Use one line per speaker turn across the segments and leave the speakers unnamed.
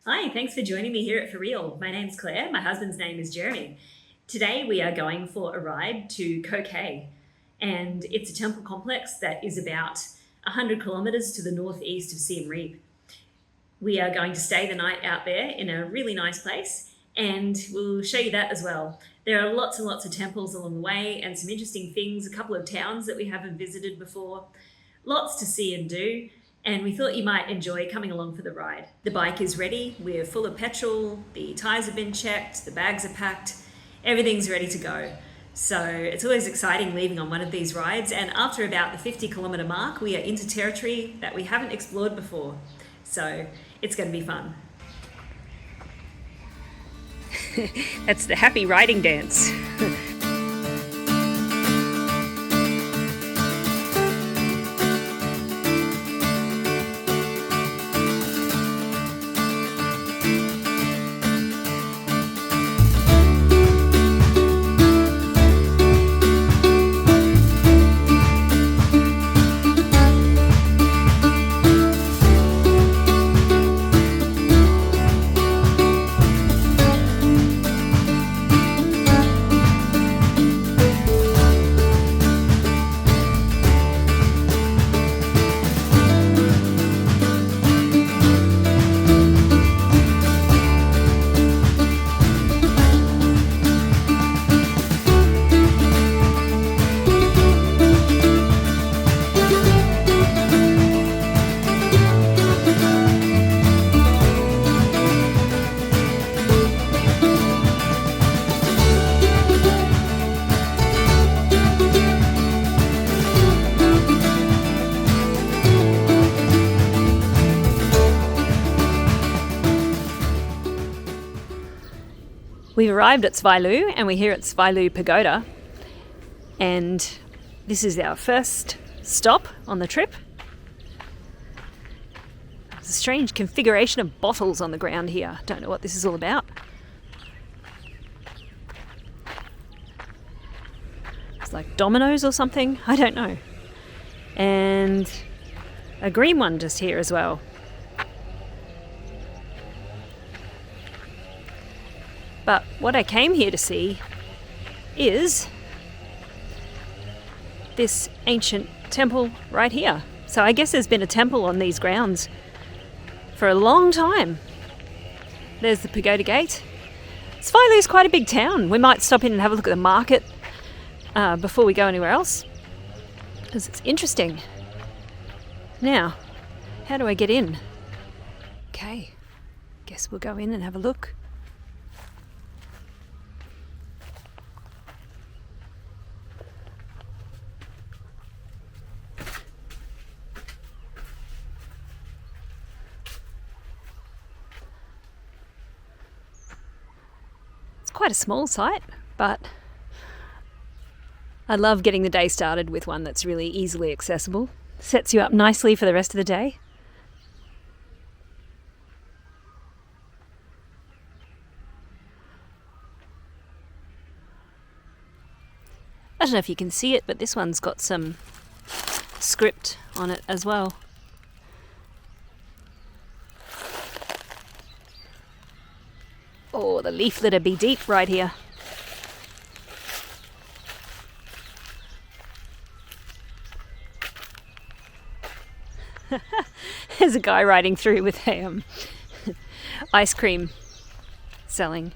Hi, thanks for joining me here at For Real. My name's Claire, my husband's name is Jeremy. Today we are going for a ride to Koh Ker, and it's a temple complex that is about 100 kilometres to the northeast of Siem Reap. We are going to stay the night out there in a really nice place, and we'll show you that as well. There are lots and lots of temples along the way and some interesting things, a couple of towns that we haven't visited before, lots to see and do, and we thought you might enjoy coming along for the ride. The bike is ready, we're full of petrol, the tyres have been checked, the bags are packed, everything's ready to go. So it's always exciting leaving on one of these rides, and after about the 50-kilometre mark, we are into territory that we haven't explored before. So it's going to be fun. That's the happy riding dance. We've arrived at Svailu, and we're here at Svailu Pagoda, and this is our first stop on the trip. There's a strange configuration of bottles on the ground here. Don't know what this is all about. It's like dominoes or something, I don't know. And a green one just here as well. But what I came here to see is this ancient temple right here. So I guess there's been a temple on these grounds for a long time. There's the pagoda gate. Svailu is quite a big town. We might stop in and have a look at the market before we go anywhere else, because it's interesting. Now, how do I get in? Okay, guess we'll go in and have a look. Quite a small site, but I love getting the day started with one that's really easily accessible. Sets you up nicely for the rest of the day. I don't know if you can see it, but this one's got some script on it as well. Oh, the leaf litter be deep right here. There's a guy riding through with a ice cream selling.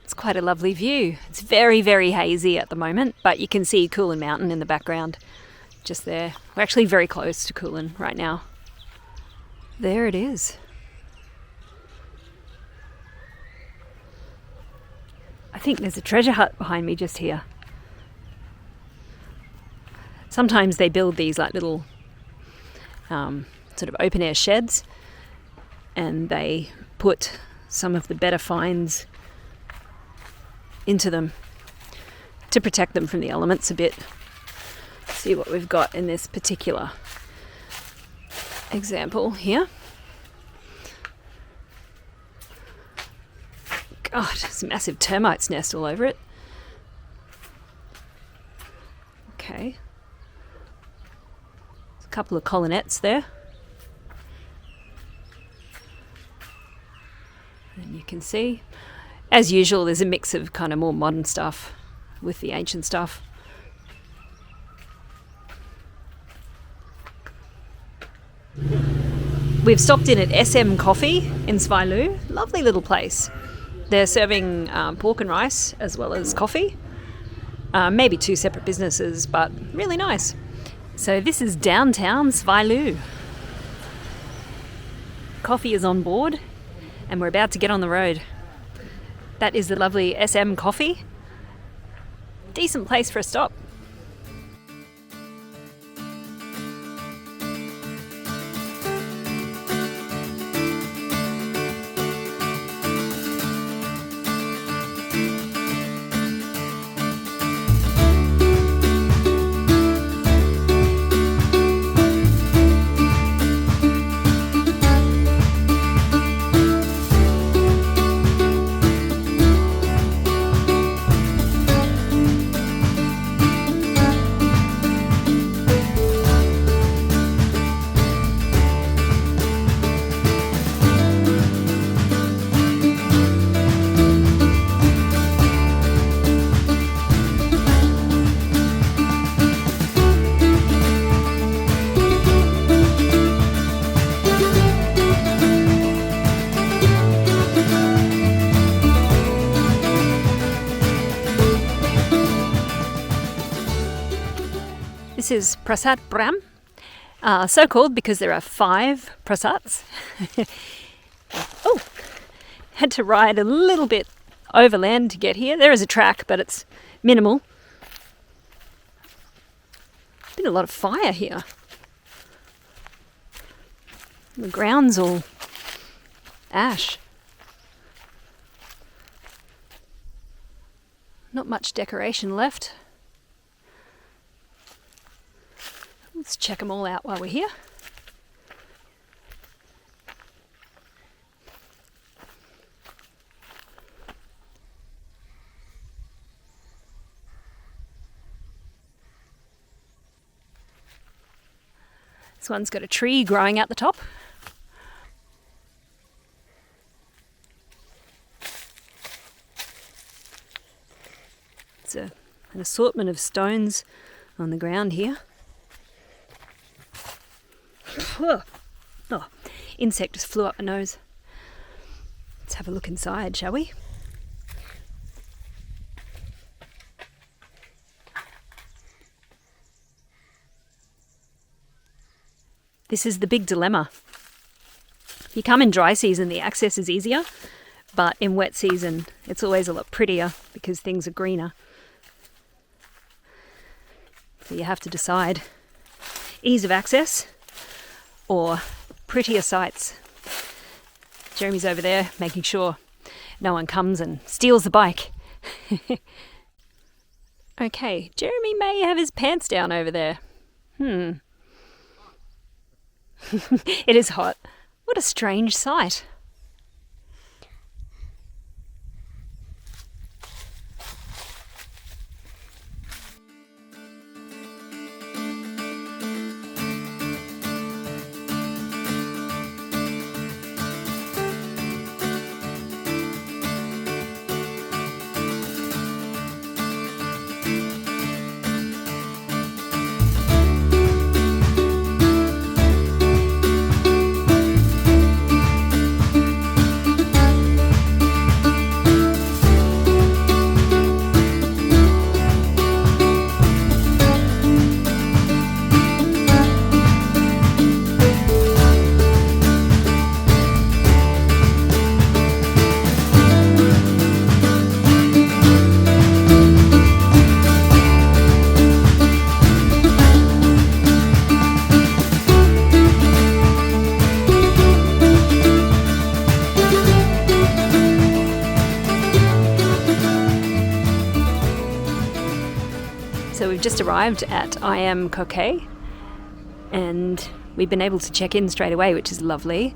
It's quite a lovely view. It's very, very hazy at the moment, but you can see Kulin Mountain in the background. Just there. We're actually very close to Kulin right now. There it is. I think there's a treasure hut behind me just here. Sometimes they build these like little sort of open air sheds, and they put some of the better finds into them to protect them from the elements a bit. See what we've got in this particular example here. God, there's a massive termites nest all over it. Okay. A couple of colonnettes there. And you can see, as usual, there's a mix of kind of more modern stuff with the ancient stuff. We've stopped in at SM Coffee in Svailu. Lovely little place. They're serving pork and rice as well as coffee. Maybe two separate businesses, but really nice. So this is downtown Svailu. Coffee is on board and we're about to get on the road. That is the lovely SM Coffee. Decent place for a stop. This is Prasat Bram, so called because there are 5 prasats. Oh, had to ride a little bit overland to get here. There is a track, but it's minimal. Been a lot of fire here. The ground's all ash. Not much decoration left. Let's check them all out while we're here. This one's got a tree growing out the top. It's an assortment of stones on the ground here. Oh, insect just flew up my nose. Let's have a look inside, shall we? This is the big dilemma. If you come in dry season, the access is easier, but in wet season, it's always a lot prettier because things are greener. So you have to decide ease of access or prettier sights. Jeremy's over there making sure no one comes and steals the bike. Okay, Jeremy may have his pants down over there. It is hot. What a strange sight. So we've just arrived at Koh Ker and we've been able to check in straight away, which is lovely.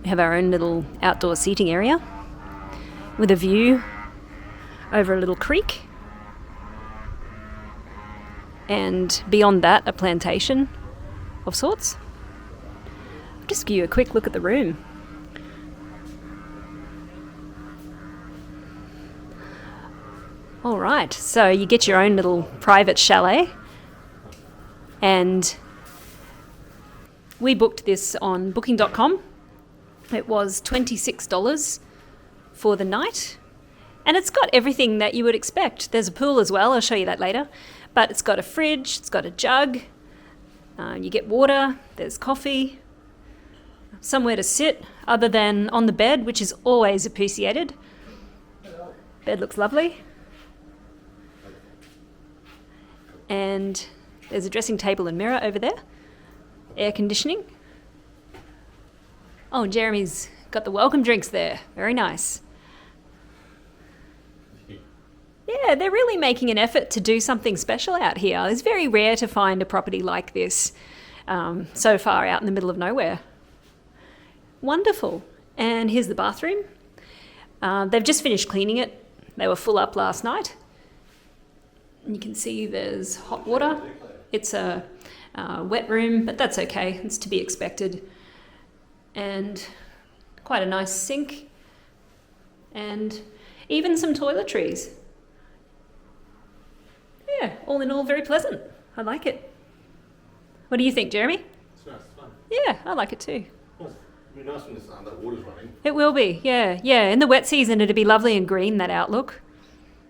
We have our own little outdoor seating area with a view over a little creek, and beyond that a plantation of sorts. I'll just give you a quick look at the room. All right, so you get your own little private chalet, and we booked this on booking.com. It was $26 for the night, and it's got everything that you would expect. There's a pool as well, I'll show you that later, but it's got a fridge, it's got a jug, you get water, there's coffee, somewhere to sit other than on the bed, which is always appreciated. Bed looks lovely. And there's a dressing table and mirror over there. Air conditioning. Oh, and Jeremy's got the welcome drinks there. Very nice. Yeah, they're really making an effort to do something special out here. It's very rare to find a property like this so far out in the middle of nowhere. Wonderful. And here's the bathroom. They've just finished cleaning it. They were full up last night. And you can see there's hot water. It's a wet room, but that's okay. It's to be expected. And quite a nice sink. And even some toiletries. Yeah, all in all, very pleasant. I like it. What do you think, Jeremy?
It's nice, it's fun.
Yeah, I like it too.
It'll be nice when that water's running.
It will be, yeah. Yeah, in the wet season, it'll be lovely and green, that outlook.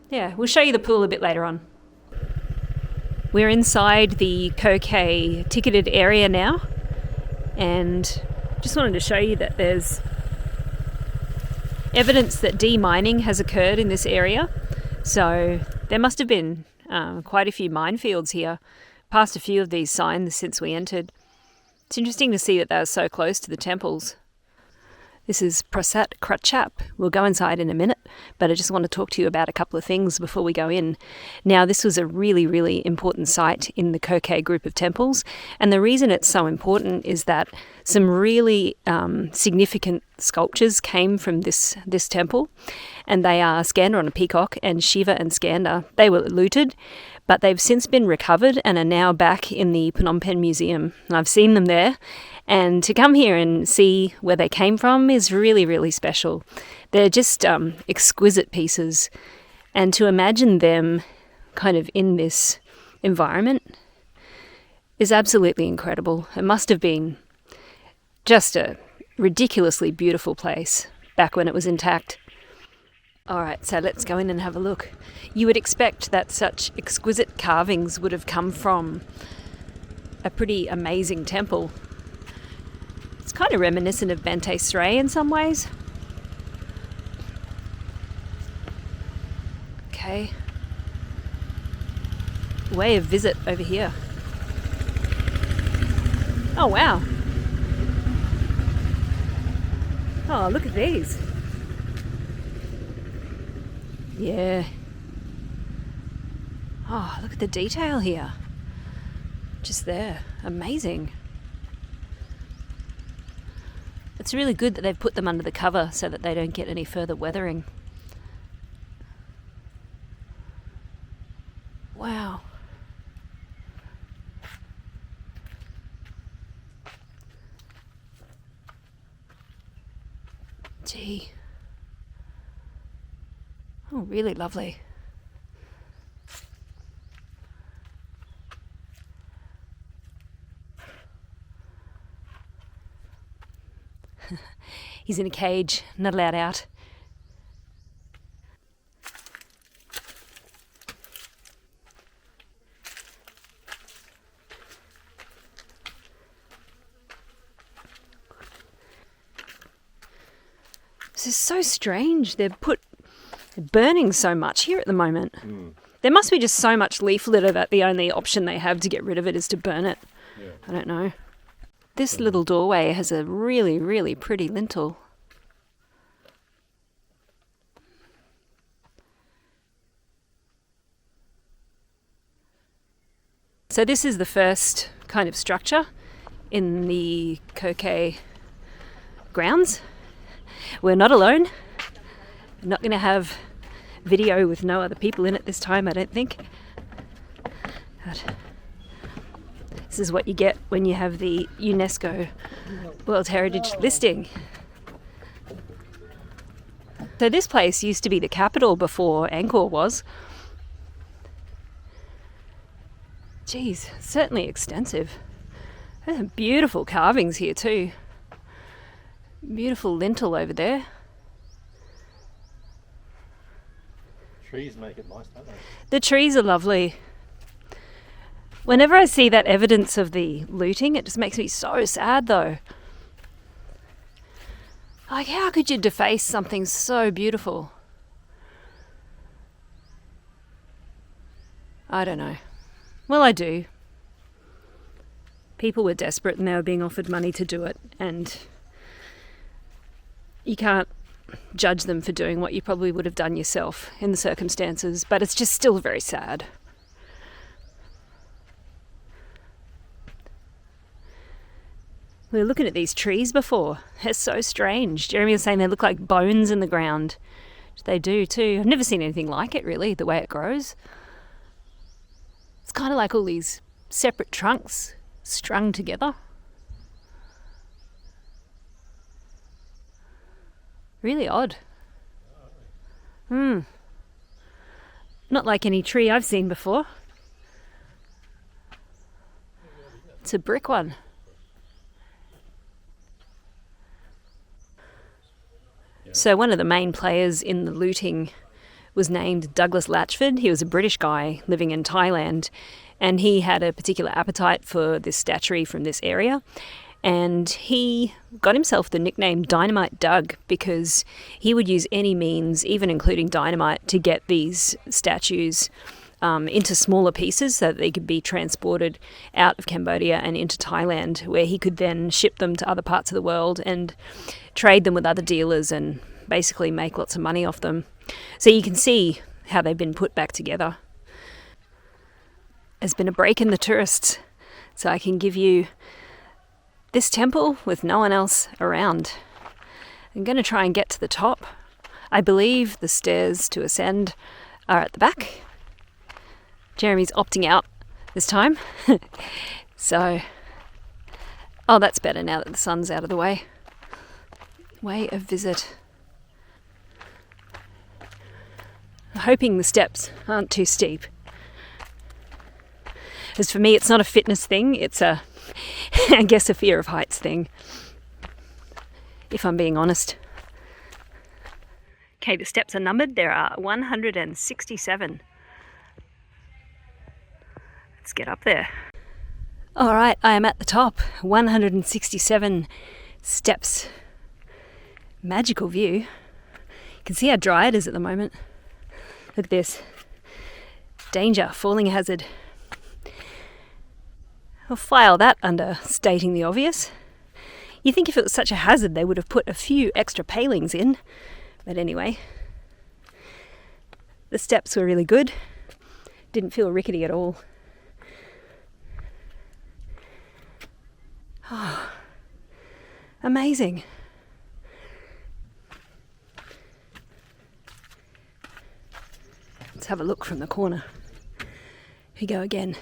Yeah, we'll show you the pool a bit later on. We're inside the Koh Ker ticketed area now, and just wanted to show you that there's evidence that demining has occurred in this area. So there must have been quite a few minefields here, past a few of these signs since we entered. It's interesting to see that they're so close to the temples. This is Prasat Kratchap. We'll go inside in a minute, but I just want to talk to you about a couple of things before we go in. Now, this was a really, really important site in the Koh Ker group of temples, and the reason it's so important is that some really significant sculptures came from this temple, and they are Skanda on a peacock and Shiva and Skanda. They were looted, but they've since been recovered and are now back in the Phnom Penh Museum. And I've seen them there, and to come here and see where they came from is really, really special. They're just exquisite pieces, and to imagine them kind of in this environment is absolutely incredible. It must have been just a ridiculously beautiful place back when it was intact. All right, so let's go in and have a look. You would expect that such exquisite carvings would have come from a pretty amazing temple. It's kind of reminiscent of Bante Sray in some ways. Okay. Way of visit over here. Oh, wow. Oh, look at these. Yeah. Oh, look at the detail here. Just there. Amazing. It's really good that they've put them under the cover so that they don't get any further weathering. Wow. Gee. Oh, really lovely. He's in a cage, not allowed out. This is so strange. They're burning so much here at the moment. There must be just so much leaf litter that the only option they have to get rid of it is to burn it. Yeah. I don't know. This little doorway has a really, really pretty lintel. So this is the first kind of structure in the Koh Ker grounds. We're not alone. We're not going to have video with no other people in it this time, I don't think. But This is what you get when you have the UNESCO World Heritage listing. So this place used to be the capital before Angkor was. Geez, certainly extensive. There's some beautiful carvings here too. Beautiful lintel over there.
Trees make it nice, don't they?
The trees are lovely. Whenever I see that evidence of the looting, it just makes me so sad though. Like, how could you deface something so beautiful? I don't know. Well, I do. People were desperate and they were being offered money to do it, and you can't judge them for doing what you probably would have done yourself in the circumstances, but it's just still very sad. We were looking at these trees before. They're so strange. Jeremy was saying they look like bones in the ground. They do too. I've never seen anything like it really, the way it grows. It's kind of like all these separate trunks strung together. Really odd. Not like any tree I've seen before. It's a brick one. So one of the main players in the looting was named Douglas Latchford. He was a British guy living in Thailand, and he had a particular appetite for this statuary from this area. And he got himself the nickname Dynamite Doug because he would use any means, even including dynamite, to get these statues into smaller pieces so that they could be transported out of Cambodia and into Thailand, where he could then ship them to other parts of the world and trade them with other dealers and basically make lots of money off them. So you can see how they've been put back together. There's been a break in the tourists, so I can give you this temple with no one else around. I'm going to try and get to the top. I believe the stairs to ascend are at the back. Jeremy's opting out this time. So, oh, that's better now that the sun's out of the way. Way of visit. I'm hoping the steps aren't too steep. As for me, it's not a fitness thing, it's I guess a fear of heights thing, if I'm being honest. Okay, the steps are numbered. There are 167. Let's get up there. All right, I am at the top. 167 steps. Magical view. You can see how dry it is at the moment. Look at this. Danger, falling hazard. I'll file that under stating the obvious. You think if it was such a hazard they would have put a few extra palings in. But anyway, the steps were really good. Didn't feel rickety at all. Oh, amazing. Let's have a look from the corner. Here we go again.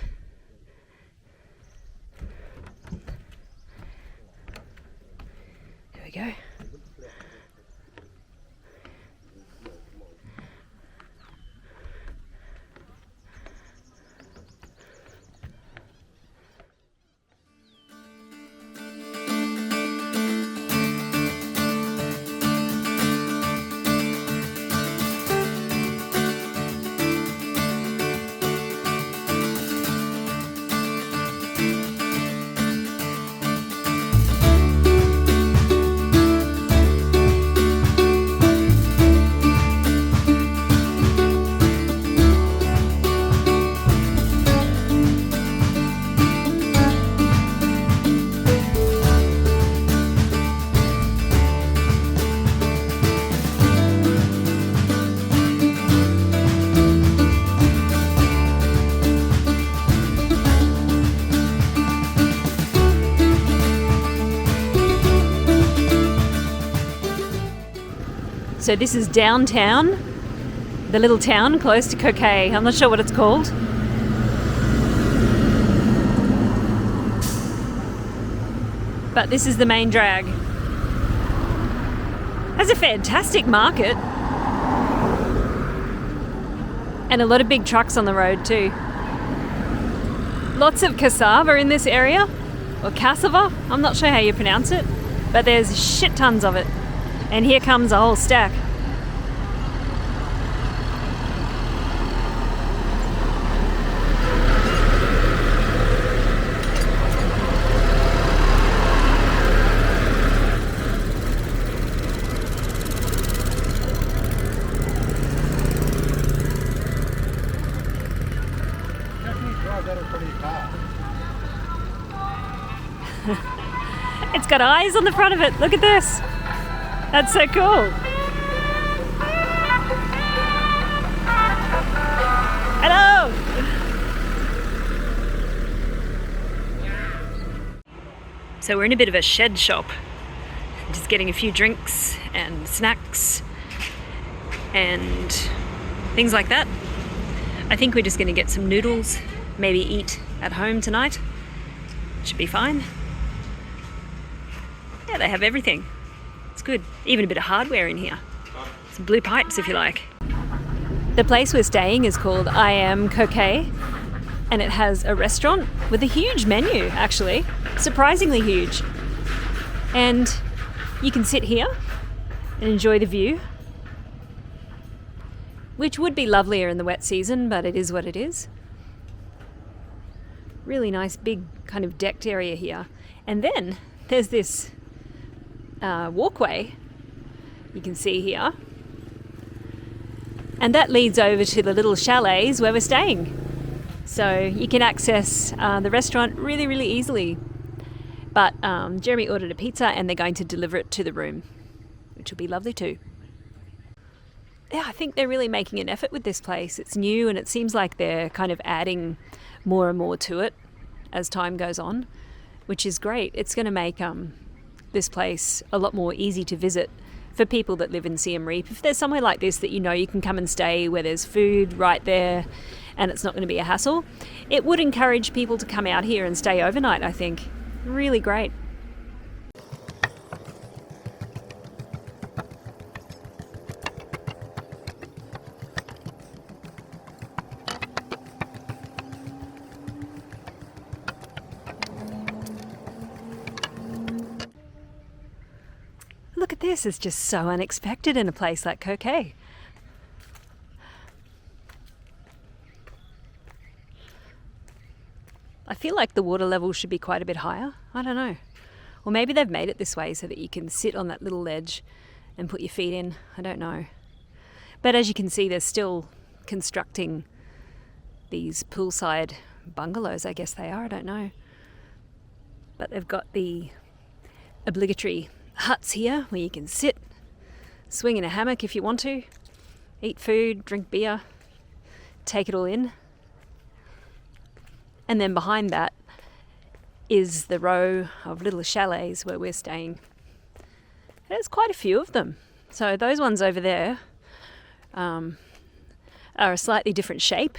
There we go. So this is downtown, the little town close to Koh Ker. I'm not sure what it's called. but this is the main drag. Has a fantastic market. And a lot of big trucks on the road too. Lots of cassava in this area, or cassava, I'm not sure how you pronounce it, but there's shit tons of it. And here comes a whole stack. It's got eyes on the front of it. Look at this. That's so cool. Hello. So we're in a bit of a shed shop. Just getting a few drinks and snacks and things like that. I think we're just going to get some noodles, maybe eat at home tonight. Should be fine. Yeah, they have everything. It's good. Even a bit of hardware in here. Some blue pipes if you like. The place we're staying is called I Am Koh Ker, and it has a restaurant with a huge menu, actually. Surprisingly huge. And you can sit here and enjoy the view, which would be lovelier in the wet season, but it is what it is. Really nice big kind of decked area here. And then there's this walkway you can see here, and that leads over to the little chalets where we're staying. So you can access the restaurant really easily. But Jeremy ordered a pizza and they're going to deliver it to the room, which will be lovely too. Yeah, I think they're really making an effort with this place. It's new and it seems like they're kind of adding more and more to it as time goes on, which is great. It's going to make this place a lot more easy to visit for people that live in Siem Reap. If there's somewhere like this that you know you can come and stay where there's food right there and it's not going to be a hassle, it would encourage people to come out here and stay overnight, I think. Really great. Look at this, it's just so unexpected in a place like Koh Ker. I feel like the water level should be quite a bit higher. I don't know. Or maybe they've made it this way so that you can sit on that little ledge and put your feet in. I don't know. But as you can see, they're still constructing these poolside bungalows, I guess they are, I don't know. But they've got the obligatory huts here where you can sit, swing in a hammock if you want to, eat food, drink beer, take it all in. And then behind that is the row of little chalets where we're staying. There's quite a few of them. So those ones over there are a slightly different shape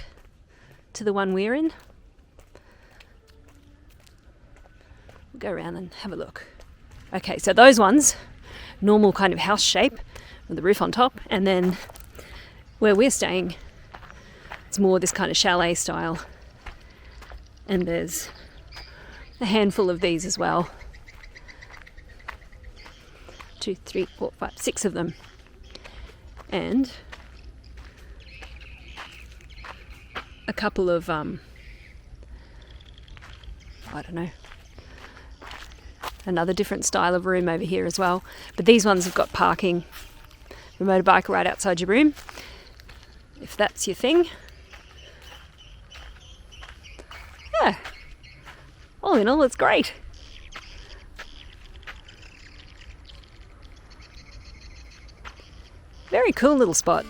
to the one we're in. We'll go around and have a look. Okay, so those ones, normal kind of house shape with the roof on top, and then where we're staying, it's more this kind of chalet style. And there's a handful of these as well. 2, 3, 4, 5, 6 of them. And a couple of, I don't know, another different style of room over here as well. But these ones have got parking, the motorbike right outside your room, if that's your thing. Yeah, all in all, it's great. Very cool little spot.